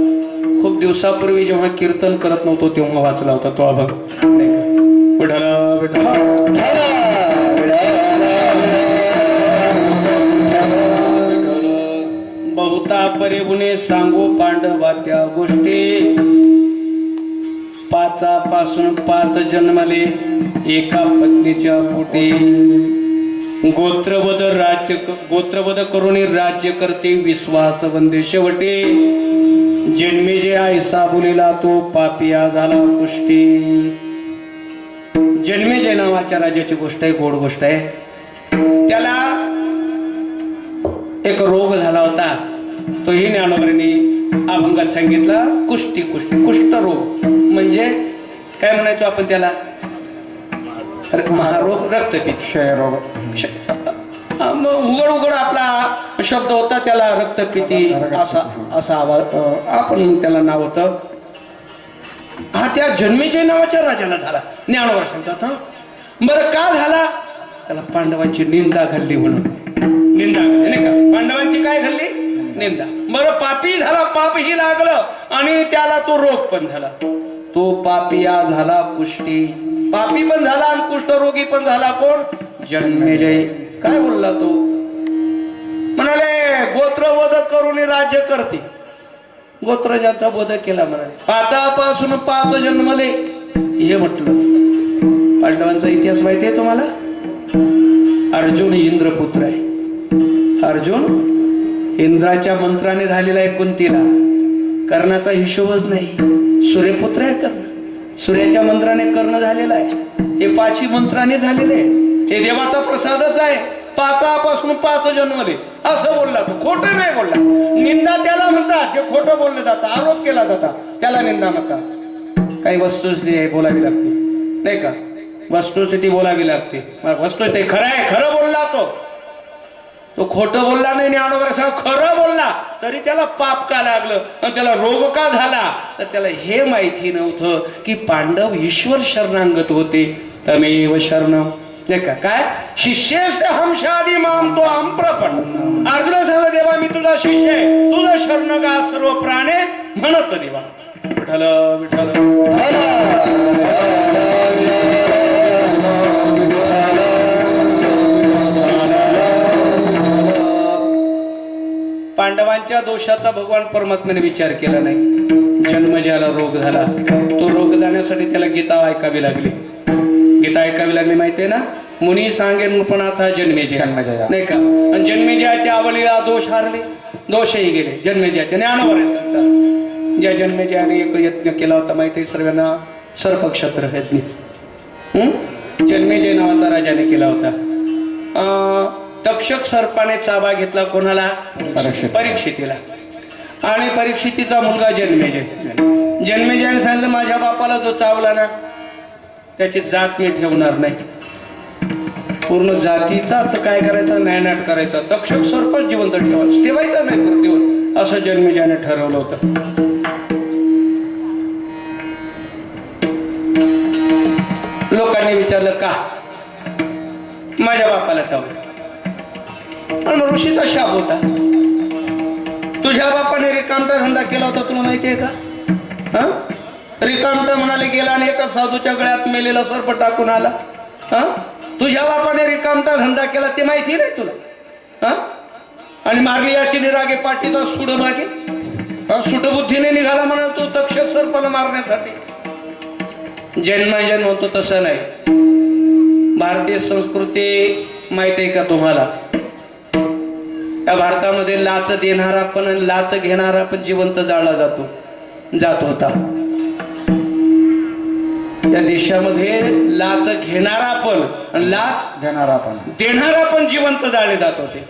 खूप दिवसापूर्वी जेव्हा कीर्तन करत नव्हतो तेव्हा वाचला होता तो अभंग. बहुता परिगुणे सांगू पांडवा त्या गोष्टी. पाचापासून 5 जन्मले एका पत्नीच्या पोटी. गोत्रवध करून राज्य करते विश्वास वंदे शेवटे. जन्मे जे ऐसा बोलेला तो पापिया झाला कुष्टी. जन्मे जे नावाच्या राजाची गोष्ट आहे, गोड गोष्ट आहे. त्याला एक रोग झाला होता. तोही ज्ञानोबरांनी अभंगात सांगितला. कुष्ठ रोग म्हणजे काय म्हणायचो आपण त्याला? महारोग, रक्तपित्त, क्षयरोग. उघड आपला शब्द होता त्याला, रक्तपित्ती असा आवाज आपण त्याला नाव होतं. हा त्या जन्मेजय नावाच्या राजाला झाला. ज्ञानोबा सांगतात. बरं का झाला? त्याला पांडवांची निंदा घालली म्हणून. निंदा घालली नाही का? पांडवांची काय घालली? निंदा. बरं पापी झाला, पापही लागलं आणि त्याला तो रोग पण झाला. तो पापिया झाला कुष्टी. पापी पण झाला आणि कुष्ठरोगी पण झाला. कोण? जन्मेजय. काय बोलला तो? म्हणाले गोत्रवध करून राज्य करते. गोत्र ज्याचा वध केला म्हणाले. 5 पासून 5 जन्मले हे म्हटलं. पांडवांचा इतिहास माहिती आहे तुम्हाला? अर्जुन इंद्रपुत्र आहे. अर्जुन इंद्राच्या मंत्राने झालेला आहे कुंतीला. कर्णाचा हिशोबच नाही. सूर्यपुत्र आहे कर्ण. सूर्याच्या मंत्राने कर्ण झालेला आहे. हे 5 मंत्राने झालेले आहे. हे देवाचा प्रसादच आहे. 5 पासून 5 जन्मले असं बोलला तो. खोटं नाही बोलला. निंदा त्याला म्हणतात जे खोटं बोललं जातं, आरोप केला जाता त्याला निंदा म्हणतात. काही वस्तुस्थिती बोलावी लागते नाही का? वस्तुस्थिती बोलावी लागते. वस्तुस्थिती खरं आहे, खरं बोलला तो खोटं बोलला नाही. ज्ञानोबा खरं बोलला तरी त्याला पाप का लागलं आणि त्याला रोग का झाला? तर त्याला हे माहिती नव्हतं की पांडव ईश्वर शरणांगत होते. तमेव शरणम नाही का? काय शिष्येस हमशादी माम तो आमप्रपण. अर्जुन झालं देवा मी तुझा शिष्य आहे, तुझं शरण गा सर्व प्राणे म्हणत देवा. विठ्ठल विठ्ठल. पांडवांच्या दोषाचा भगवान परमात्म्याने विचार केला नाही. जन्मजाला रोग झाला. तो रोग जाण्यासाठी त्याला गीता ऐकावी लागली. गीता ऐकावी लागली माहितीये ना? मुनी सांगेन पण आता जन्मेजय नाही का? आणि जन्मेजयाच्या आवडीला दोष हारले, दोषही गेले जन्मेजयाचे. ज्ञानोबा सांगतात ज्या जन्मेजयाने एक यज्ञ केला होता माहिती आहे सर्वांना? सर्पक्षत्र यज्ञ. जन्मेजय नावाचा राजाने केला होता. तक्षक सर्पाने चाबा घेतला कोणाला? परीक्षितीला. आणि परीक्षितीचा मुलगा जन्मेजय. जन्मेजयाने सांगितलं माझ्या बापाला जो चावला ना त्याची जात मी ठेवणार नाही. पूर्ण जातीचाच काय करायचं? नायनाट करायचा. तक्षक सर्प जिवंत ठेवायचा नाही पृथ्वीवर असं जन्मेजयाने ठरवलं होतं. लोकांनी विचारलं का? माझ्या बापाला चावलं. आणि ऋषीचा शाप होता. तुझ्या बापाने रिकामटा धंदा केला होता तुला माहिती आहे का? रिकामटा म्हणाले गेला आणि एका साधूच्या गळ्यात मेलेला सर्प टाकून आला. तुझ्या बापाने रिकामटा धंदा केला ते माहिती नाही तुला? आणि मारली याची निरागे पाटीचा सुड मागे. सुटबुद्धीने निघाला म्हणून तो तक्षक सर्पाला मारण्यासाठी. जन्माजन्म होतो तसं नाही. भारतीय संस्कृती माहित आहे का तुम्हाला? या भारतामध्ये लाच देणारा पण आणि लाच घेणारा पण जिवंत जाळला जात होता. या देशामध्ये लाच घेणारा पण आणि लाच देणारा पण देणारा पण जिवंत जाळले जात होते.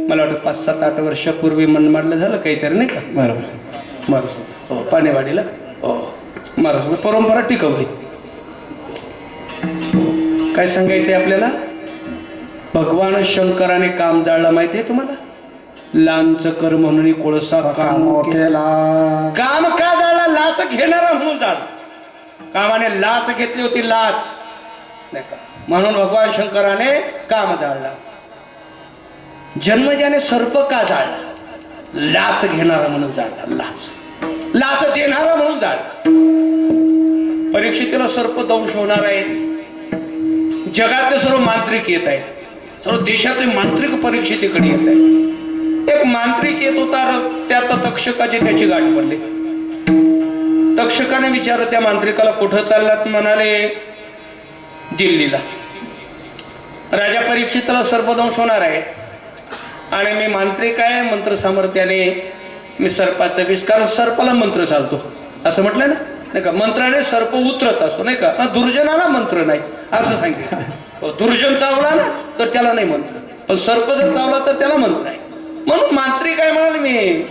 मला वाटतं 5-7-8 वर्षापूर्वी मनमाडलं झालं काहीतरी नाही का? बरोबर. हो, पाणेवाडीला महाराष्ट्र परंपरा टिकवली. काय सांगायचंय आपल्याला? भगवान शंकराने काम जाळला माहितीये तुम्हाला? लांच कर म्हणून कोळसा काम केला. काम का जाळला? लाच घेणारा म्हणून जाळला. कामाने लाच घेतली होती, लाच नाही का, म्हणून भगवान शंकराने काम जाळला. जन्मजाने सर्प का जाळला? लाच घेणारा म्हणून जाळला. लाच देणारा म्हणून जाळला. परीक्षेला सर्प दंश होणार आहे. जगातले सर्व मांत्रिक येत आहेत. सर्व देशातले मांत्रिक परीक्षेकडे येत आहेत. एक मांत्रिक येत होता, त्यात तक्षकाची त्याची गाठ पडली. तक्षकाने विचारलं त्या मांत्रिकाला, कुठं चाललात? म्हणाले, दिल्लीला. राजा परीक्षितला सर्पदंश होणार आहे आणि मी मांत्रिक आहे, मंत्र सामर्थ्याने मी सर्पाचा विष, कारण सर्पाला मंत्र चालतो असं म्हटलं ना, नाही का? मंत्राने सर्प उतरत असतो, नाही का? दुर्जनाला मंत्र नाही असं सांगितलं. दुर्जन चावला ना तर त्याला नाही मंत्र, पण सर्प जर चावला तर त्याला मंत्र आहे. म्हणून मांत्रिक आहे म्हणाले. मी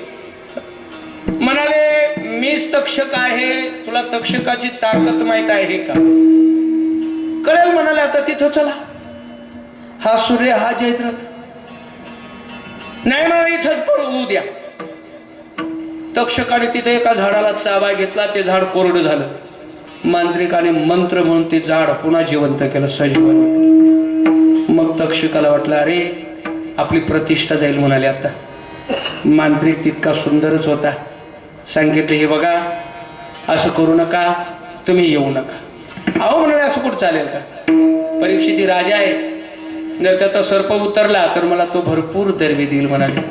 म्हणाले, मीच तक्षक आहे. तुला तक्षकाची ताकद माहित आहे का? कळेल म्हणाले. आता तिथं चला. हा सूर्य, हा जयद्रथ. नाही मला इथंच पडू द्या. तक्षकाने तिथे एका झाडाला चावा घेतला. ते झाड कोरडं झालं. मांत्रिकाने मंत्र म्हणून ते झाड पुन्हा जिवंत केलं, सजीवानी. मग तक्षकाला वाटलं, अरे आपली प्रतिष्ठा जाईल म्हणाले. आता मांत्रिक तितका सुंदरच होता. सांगितले, हे बघा असं करू नका, तुम्ही येऊ नका. अहो म्हणाले, असं कुठं चालेल का? परीक्षित राजा आहे, जर त्याचा सर्प उतरला तर मला तो भरपूर दरवे देईल म्हणाले.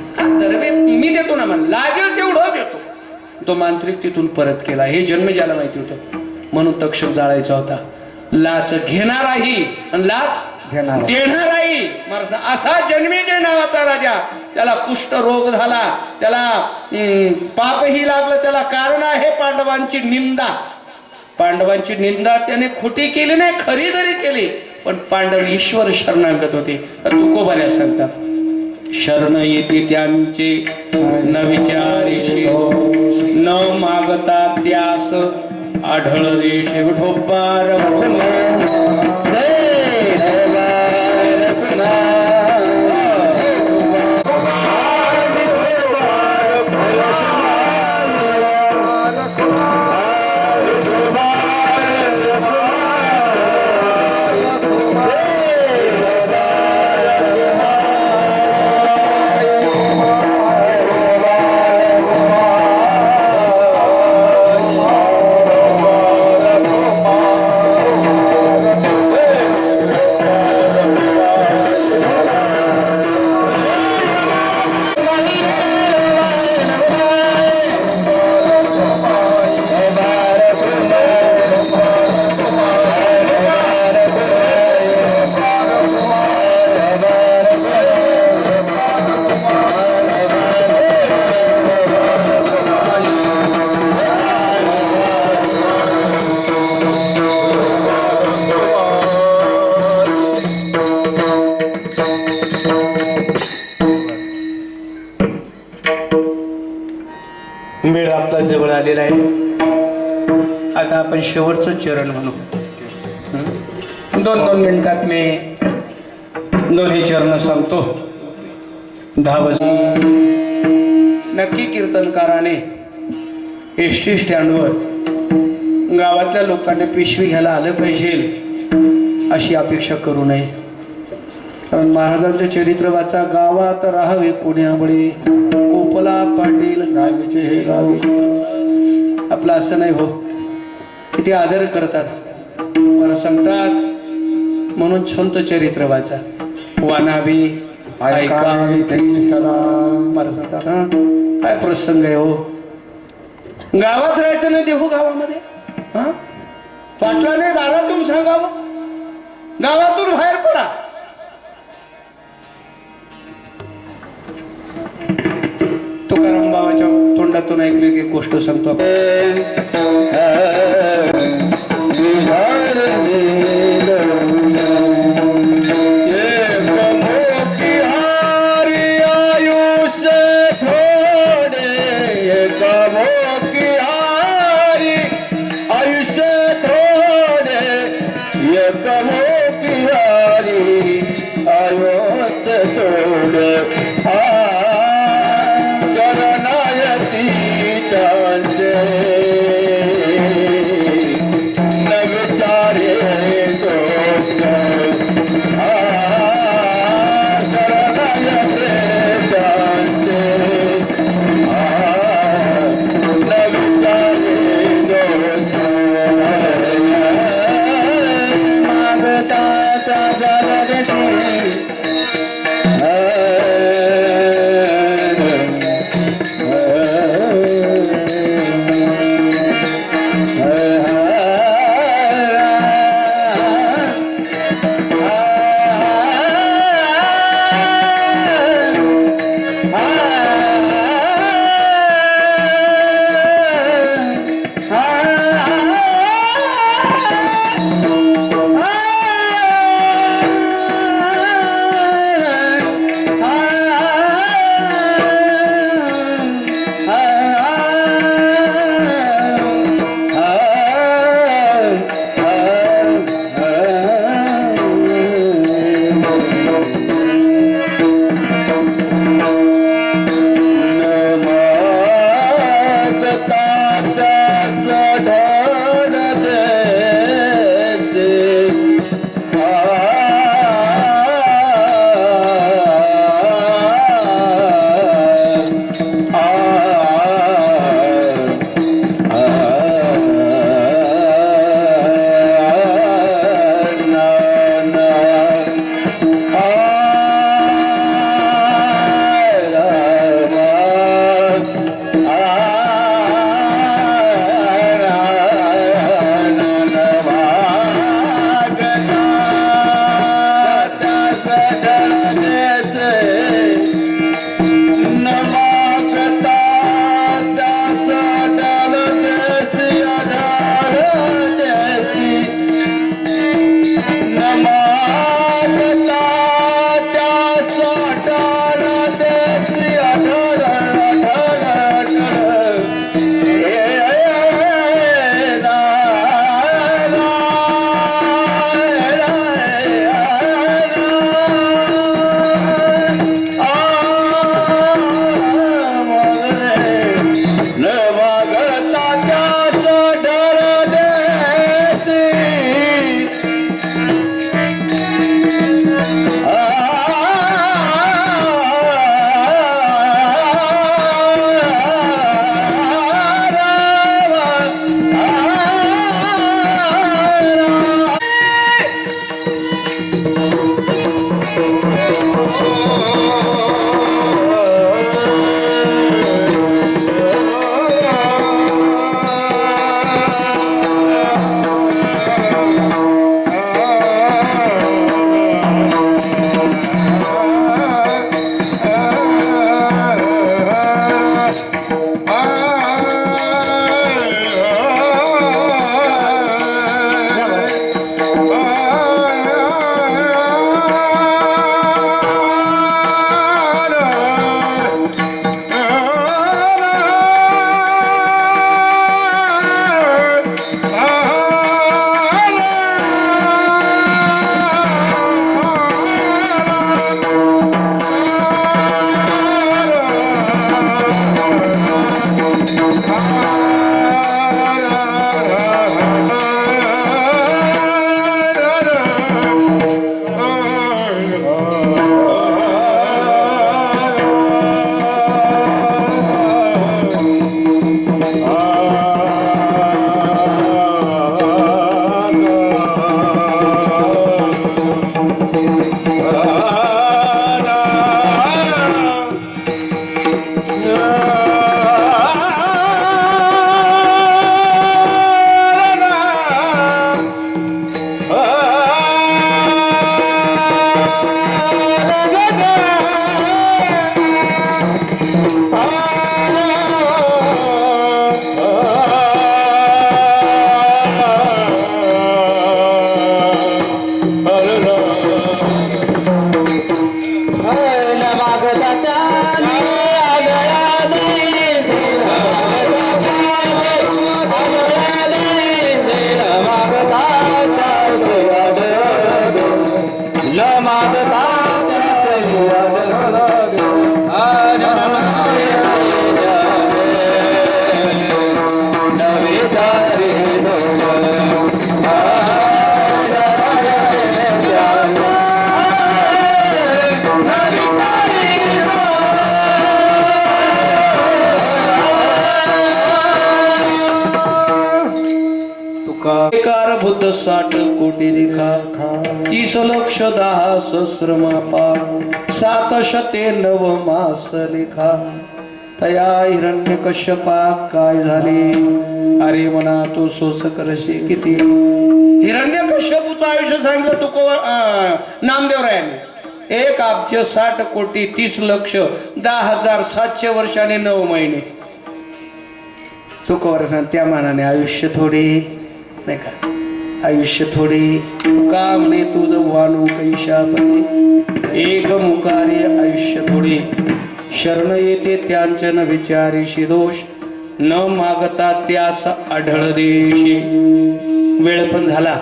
दरवे मी देतो ना, म्हण लागेल तेवढं देतो. तो मांत्रिक तिथून परत केला. हे जन्म ज्याला माहिती होतं. म्हणून तक्षक जाळायचा होता. लाच घेणाराही आणि लाच देणाराही. असा जन्मेजय नावाचा राजा, त्याला कुष्ठ रोग झाला, त्याला पापही लागलं. त्याला कारण आहे पांडवांची निंदा. पांडवांची निंदा त्याने खोटी केली नाही, खरी जरी केली, पण पांडव ईश्वर शरणागत होते. तुकोबाला सांगतात, शरण येते त्यांचे न विचारेशी, न मागता त्यास आढळ रे शेवढोपार. वेळ आपला जवळ आलेला आहे. आता आपण शेवटचं चरण म्हणू. 2-2 मिनिटात मी दोन्ही चरण सांगतो. 10 वाजता नक्की कीर्तनकाराने एसटी स्टँडवर गावातल्या लोकांनी पिशवी घ्यायला आलं पाहिजे अशी अपेक्षा करू नये. कारण महाराजांचं चरित्र वाचा. गावात राहावे कोण्यामुळे, कोपला पाटील गावीचे हे गावी. आपलं असं नाही हो. किती आदर करतात, मला सांगतात. म्हणून संत चरित्र वाचा, वानावी ऐकावी त्यांची सलाम. मला सांगतात, काय प्रसंग आहे हो. गावात राहायचं नाही देहू गावामध्ये हा पाटलाने दारातून सांगावं गावातून बाहेर पडा. तुकाराम बाबाच्या तोंडातून ऐकली की गोष्ट सांगतो. एकार बुद्ध 60 कोटी दिखा 30 लक्ष 10 सहस्र मापा 709 मास लिखा तया हिरण्य कश्यपा काय झाले अरे मना तू सोस करशी किती हिरण्य कश्यपूचं आयुष्य सांगितलं तू नामदेवरायाने 1 अब्ज 60 कोटी 30 लक्ष 10,700 वर्षाने 9 महिने तू कवर सांग त्या मानाने आयुष्य थोडी नाही का आयुष्य थोडी का म्हणे तुझं वाणू कैशापणे एक मुखारी आयुष्य थोडी शरण येते त्यांच्या न विचारीशी दोष न मागता त्यास आढळ देशी वेळ पण झाला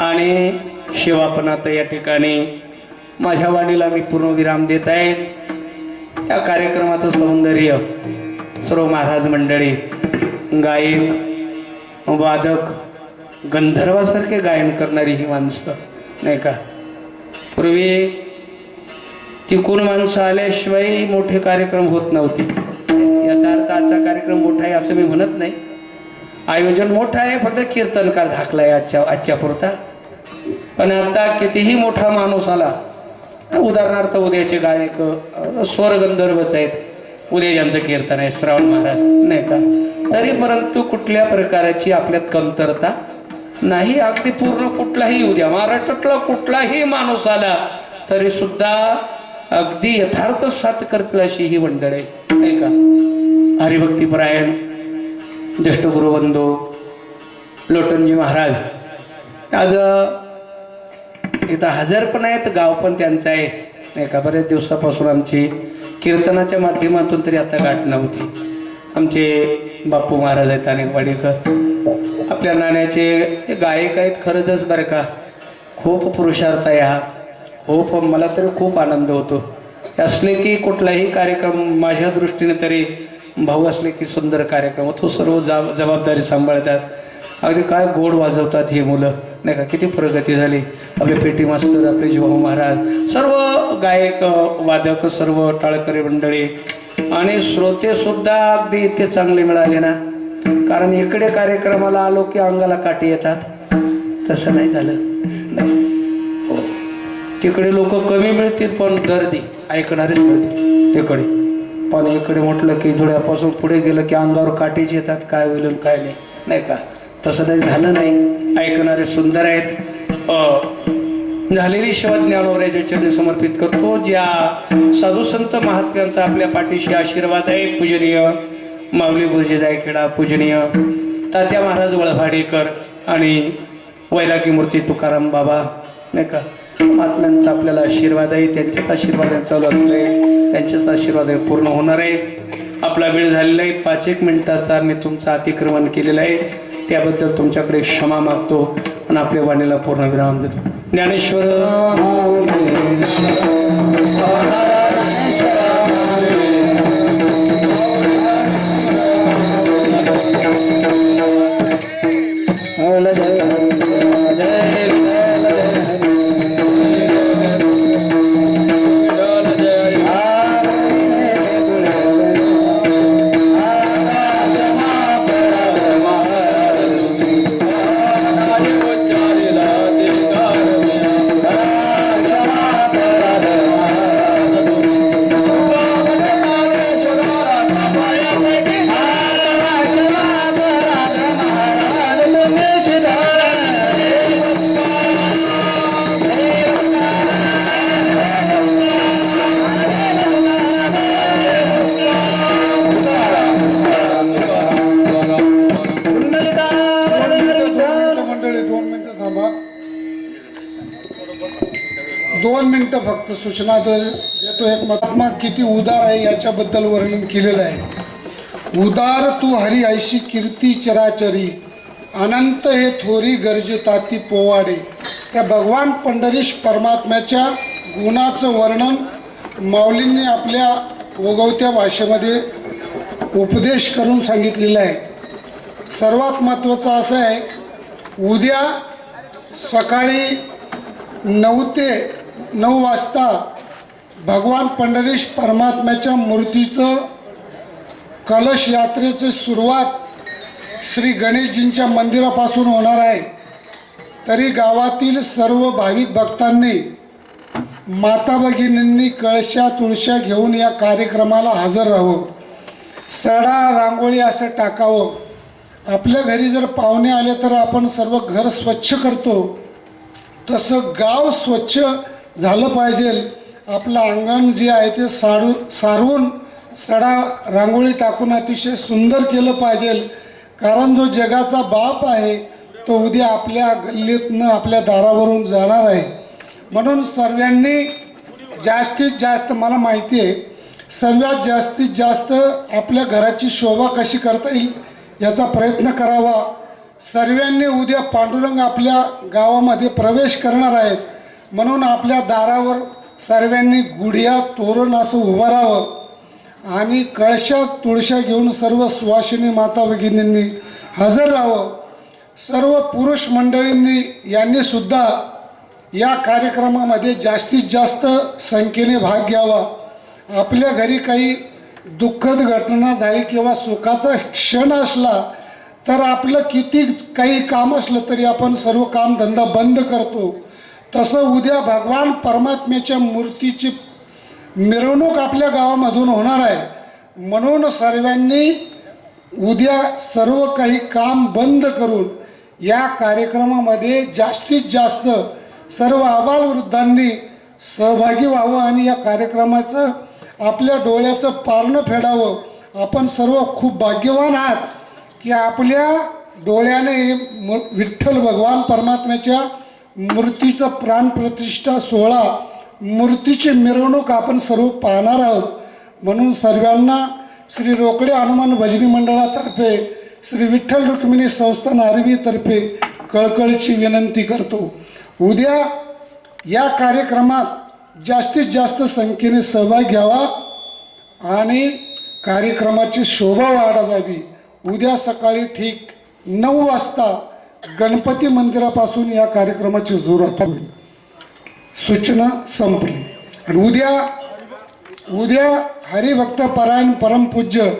आणि शिवापणात या ठिकाणी माझ्या वाणीला मी पूर्णविराम देत आहे या कार्यक्रमाचं सौंदर्य सर्व महाराज मंडळी गायक वादक गंधर्वासारखे गायन करणारी ही माणसं नाही का पूर्वी तिकून माणसं आल्याशिवाय मोठे कार्यक्रम होत नव्हते याचा अर्थ आजचा कार्यक्रम मोठा आहे असं मी म्हणत नाही आयोजन मोठं आहे फक्त कीर्तनकार धाकला आहे आजच्या पुरता पण आता कितीही मोठा माणूस आला उदाहरणार्थ उद्याचे गायक स्वर गंधर्वच आहेत उद्या ज्यांचं कीर्तन आहे श्रावण महाराज नाही का तरी परंतु कुठल्या प्रकारची आपल्यात कमतरता नाही अगदी पूर्ण कुठलाही उद्या महाराष्ट्रातला कुठलाही माणूस आला तरी सुद्धा अगदी यथार्थ साथ करतील अशी ही मंडळ आहे नाही का हरिभक्तीपरायण ज्येष्ठ गुरुबंधू लोटनजी महाराज आज इथं हजर पण आहेत गाव पण त्यांचं आहे नाही का बरेच दिवसापासून आमची कीर्तनाच्या माध्यमातून तरी आता गाठ नव्हती आमचे बापू महाराज आहेत अनेक वाडीकर आपल्या नाण्याचे गायक आहेत खरंच बरं का खूप पुरुषार्थ आहे हा खूप मला तरी खूप आनंद होतो असले की कुठलाही कार्यक्रम माझ्या दृष्टीने तरी भाऊ असले की सुंदर कार्यक्रम तो सर्व जबाबदारी सांभाळतात अगदी काय गोड वाजवतात हे मुलं नाही का किती प्रगती झाली आपले पेटी मास्तर आपले जीवाभाऊ महाराज सर्व गायक वादक सर्व टाळकरी मंडळी आणि श्रोते सुद्धा अगदी इतके चांगले मिळाले ना कारण इकडे कार्यक्रमाला आलो की अंगाला काटे येतात तसं नाही झालं नाही तिकडे लोक कमी मिळतील पण गर्दी ऐकणारेच मिळतील तिकडे पण इकडे म्हटलं की धुळ्यापासून पुढे गेलं की अंगावर काटेच येतात काय होईल काय नाही नाही का तसं काही झालं नाही ऐकणारे सुंदर आहेत झालेली शिवा ज्ञानोबराच्या चरणी समर्पित करतो ज्या साधू संत महात्म्यांचा आपल्या पाठीशी आशीर्वाद आहे पूजनीय माऊली गुरुजी जायखेडा पूजनीय तात्या महाराज वळभाडेकर आणि वैरागी मूर्ती तुकाराम बाबा नाही का महात्म्यांचा आपल्याला आशीर्वाद आहे त्यांच्याच आशीर्वाद चालू असले त्यांच्याच आशीर्वाद पूर्ण होणार आहे आपला वेळ झालेला आहे 5-1 मिनिटाचा मी तुमचं अतिक्रमण केलेलं आहे त्याबद्दल तुमच्याकडे क्षमा मागतो आणि आपल्या वाणीला पूर्ण विराम देतो ज्ञानेश्वर थांबा. 2 मिनिटं फक्त सूचना देतो. एक महात्मा किती उदार आहे याच्याबद्दल वर्णन केलेलं आहे. उदार तू हरी ऐशी कीर्ती चराचरी, अनंत हे थोरी गरजे ताती पोवाडे. त्या भगवान पंढरीश परमात्म्याच्या गुणाचं वर्णन माऊलींनी आपल्या ओघवत्या भाषेमध्ये उपदेश करून सांगितलेला आहे. सर्वात महत्त्वाचं असं आहे, उद्या सकाळी 9 ते 9 वाजता भगवान पंढरीश परमात्म्याच्या मूर्तीचं कलश यात्रेची सुरुवात श्री गणेशजींच्या मंदिरापासून होणार आहे. तरी गावातील सर्व भाविक भक्तांनी, माता भगिनींनी कळशा तुळशा घेऊन या कार्यक्रमाला हजर राहावं. सडा रांगोळी असं टाकावं. आपल्या घरी जर पाहुणे आले तर आपण सर्व घर स्वच्छ करतो, तसं गाव स्वच्छ झालं पाहिजे. आपलं अंगण जे आहे ते सारवून सडा रांगोळी टाकून अतिशय सुंदर केलं पाहिजे. कारण जो जगाचा बाप आहे तो उद्या आपल्या गल्लीतनं आपल्या दारावरून जाणार आहे. म्हणून सर्वांनी जास्तीत जास्त, मला माहिती आहे, सर्वात जास्तीत जास्त आपल्या घराची शोभा कशी करता येईल याचा प्रयत्न करावा. सर्वांनी उद्या पांडुरंग आपल्या गावामध्ये प्रवेश करणार आहेत. म्हणून आपल्या दारावर सर्वांनी गुढिया तोरण असं उभं राहावं आणि कळशा तुळशा घेऊन सर्व सुवासिनी माता भगिनींनी हजर राहावं. सर्व पुरुष मंडळींनी यांनी सुद्धा या कार्यक्रमामध्ये जास्तीत जास्त संख्येने भाग घ्यावा. आपल्या घरी काही दुःखद घटना झाली किंवा सुखाचा क्षण असला तर आपलं किती काही काम असलं तरी आपण सर्व कामधंदा बंद करतो. तसं उद्या भगवान परमात्म्याच्या मूर्तीची मिरवणूक आपल्या गावामधून होणार आहे. म्हणून सर्वांनी उद्या सर्व काही काम बंद करून या कार्यक्रमामध्ये जास्तीत जास्त सर्व आबालवृद्धांनी सहभागी व्हावं आणि या कार्यक्रमाचं आपल्या डोळ्याचं पारणं फेडावं. आपण सर्व खूप भाग्यवान आहात की आपल्या डोळ्याने विठ्ठल भगवान परमात्म्याच्या मूर्तीचं प्राणप्रतिष्ठा सोहळा, मूर्तीची मिरवणूक आपण सर्व पाहणार आहोत. म्हणून सर्वांना श्री रोकडे हनुमान भजनी मंडळातर्फे, श्री विठ्ठल रुक्मिणी संस्थान आरवीतर्फे कळकळीची विनंती करतो. उद्या या कार्यक्रमात जास्तीत जास्त संख्येने सहभाग घ्यावा आणि कार्यक्रमाची शोभा वाढवावी. उद्या सकाळी ठीक 9 वाजता गणपती मंदिरापासून या कार्यक्रमाची सुरुवात होईल. सूचना संपली. आणि उद्या हरिभक्त परायण परमपूज्य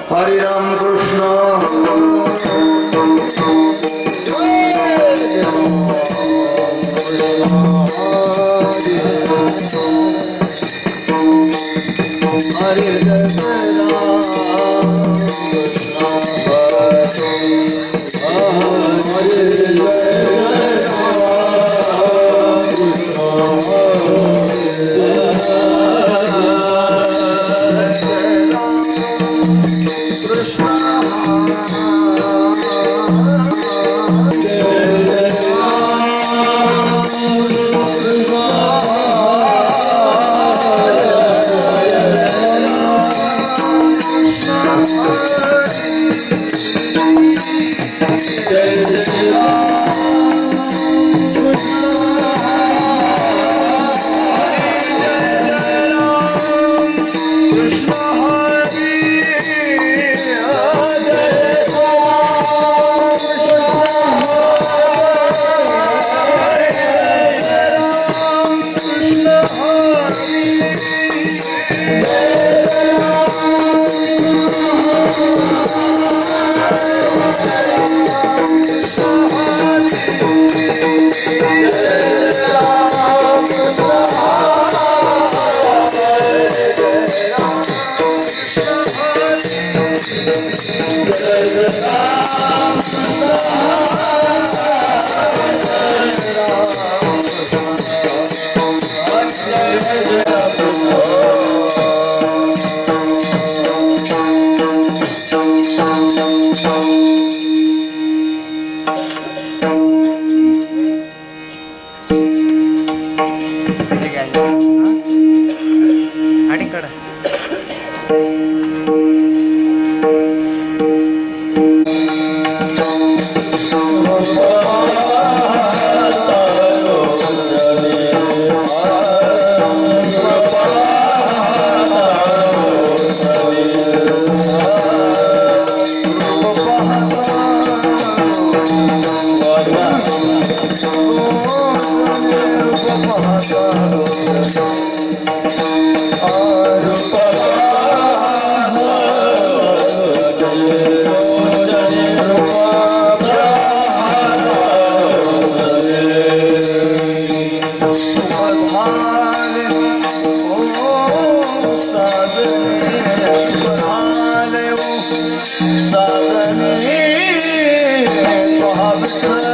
हरे राम कृष्ण हरे कृष्ण साधने